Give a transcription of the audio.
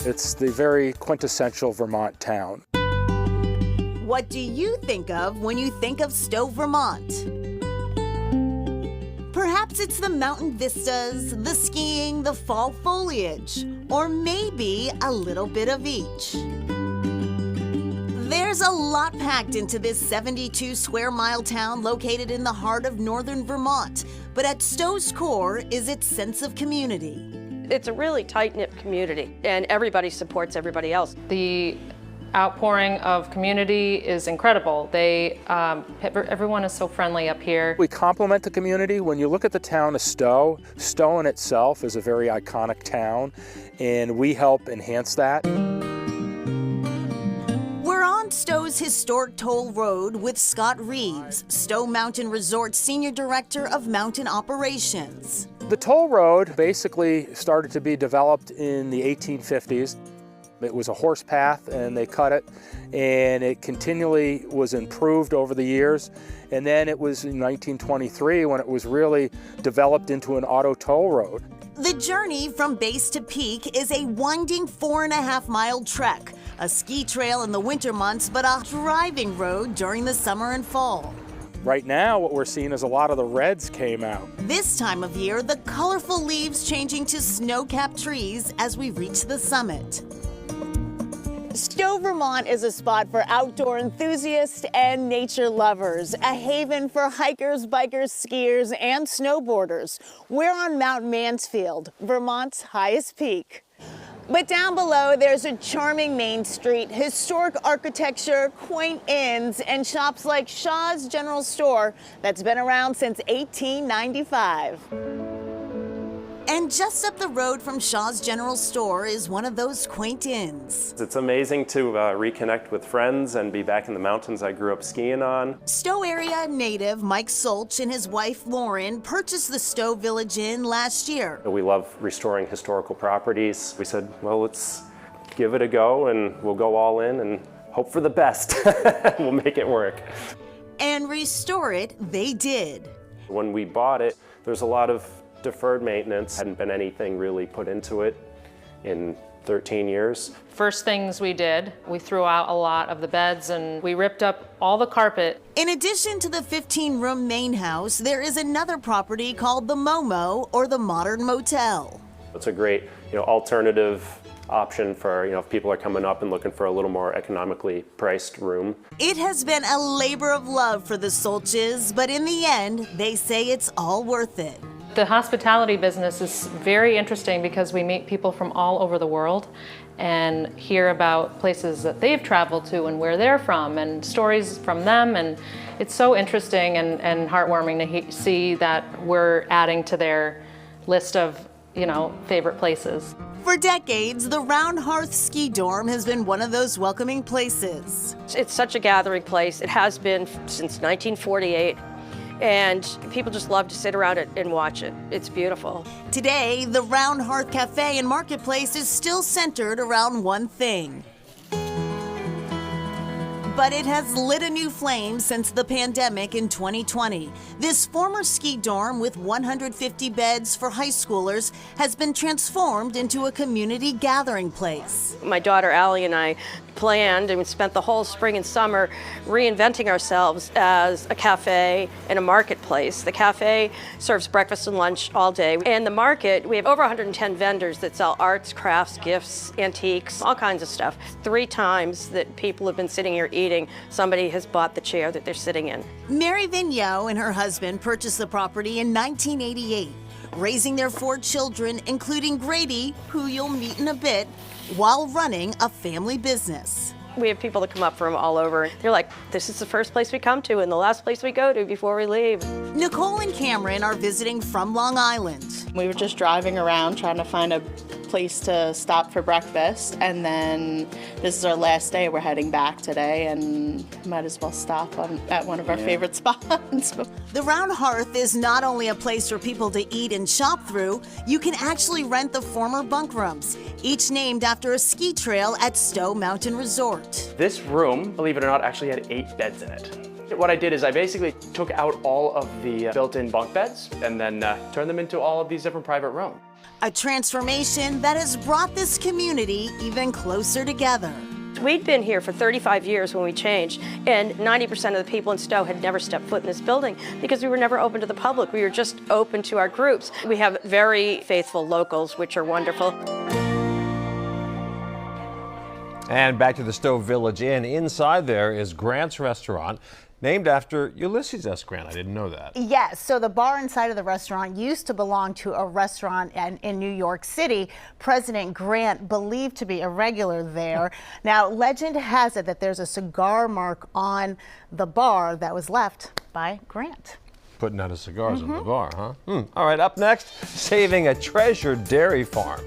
It's the very quintessential Vermont town. What do you think of when you think of Stowe, Vermont? Perhaps it's the mountain vistas, the skiing, the fall foliage, or maybe a little bit of each. There's a lot packed into this 72 square mile town located in the heart of northern Vermont, but at Stowe's core is its sense of community. It's a really tight-knit community, and everybody supports everybody else. The outpouring of community is incredible. Everyone is so friendly up here. We complement the community. When you look at the town of Stowe, Stowe in itself is a very iconic town, and we help enhance that. We're on Stowe's historic toll road with Scott Reeves, Stowe Mountain Resort's Senior Director of Mountain Operations. The toll road basically started to be developed in the 1850s. It was a horse path and they cut it, and it continually was improved over the years. And then it was in 1923 when it was really developed into an auto toll road. The journey from base to peak is a winding 4.5-mile trek, a ski trail in the winter months, but a driving road during the summer and fall. Right now, what we're seeing is a lot of the reds came out. This time of year, the colorful leaves changing to snow-capped trees as we reach the summit. Stowe, Vermont is a spot for outdoor enthusiasts and nature lovers, a haven for hikers, bikers, skiers, and snowboarders. We're on Mount Mansfield, Vermont's highest peak. But down below, there's a charming main street, historic architecture, quaint inns, and shops like Shaw's General Store that's been around since 1895. And just up the road from Shaw's General Store is one of those quaint inns. It's amazing to reconnect with friends and be back in the mountains I grew up skiing on. Stowe area native Mike Solch and his wife Lauren purchased the Stowe Village Inn last year. We love restoring historical properties. We said, well, let's give it a go and we'll go all in and hope for the best. We'll make it work. And restore it, they did. When we bought it, there's a lot of deferred maintenance. Hadn't been anything really put into it in 13 years. First things we did, we threw out a lot of the beds and we ripped up all the carpet. In addition to the 15-room main house, there is another property called the Momo, or the Modern Motel. It's a great, alternative option for, if people are coming up and looking for a little more economically priced room. It has been a labor of love for the Solches, but in the end, they say it's all worth it. The hospitality business is very interesting because we meet people from all over the world and hear about places that they've traveled to and where they're from and stories from them, and it's so interesting and heartwarming to see that we're adding to their list of, favorite places. For decades, the Round Hearth Ski Dorm has been one of those welcoming places. It's such a gathering place. It has been since 1948. And people just love to sit around it and watch it. It's beautiful. Today, the Round Hearth Cafe and Marketplace is still centered around one thing. But it has lit a new flame since the pandemic in 2020. This former ski dorm with 150 beds for high schoolers has been transformed into a community gathering place. My daughter Allie and I planned and spent the whole spring and summer reinventing ourselves as a cafe and a marketplace. The cafe serves breakfast and lunch all day. And the market, we have over 110 vendors that sell arts, crafts, gifts, antiques, all kinds of stuff. 3 times that people have been sitting here eating, somebody has bought the chair that they're sitting in. Mary Vigneault and her husband purchased the property in 1988, raising their 4 children, including Grady, who you'll meet in a bit, while running a family business. We have people that come up from all over. They're like, this is the first place we come to and the last place we go to before we leave. Nicole and Cameron are visiting from Long Island. We were just driving around trying to find a place to stop for breakfast, and then this is our last day. We're heading back today and might as well stop at one of our favorite spots. The Round Hearth is not only a place for people to eat and shop through, you can actually rent the former bunk rooms, each named after a ski trail at Stowe Mountain Resort. This room, believe it or not, actually had 8 beds in it. What I did is I basically took out all of the built-in bunk beds and then turned them into all of these different private rooms. A transformation that has brought this community even closer together. We'd been here for 35 years when we changed, and 90% of the people in Stowe had never stepped foot in this building because we were never open to the public. We were just open to our groups. We have very faithful locals, which are wonderful. And back to the Stowe Village Inn. Inside there is Grant's Restaurant, named after Ulysses S. Grant. I didn't know that. Yes, so the bar inside of the restaurant used to belong to a restaurant in New York City. President Grant believed to be a regular there. Now, legend has it that there's a cigar mark on the bar that was left by Grant. Putting out his cigars in the bar, huh? All right, up next, saving a treasured dairy farm.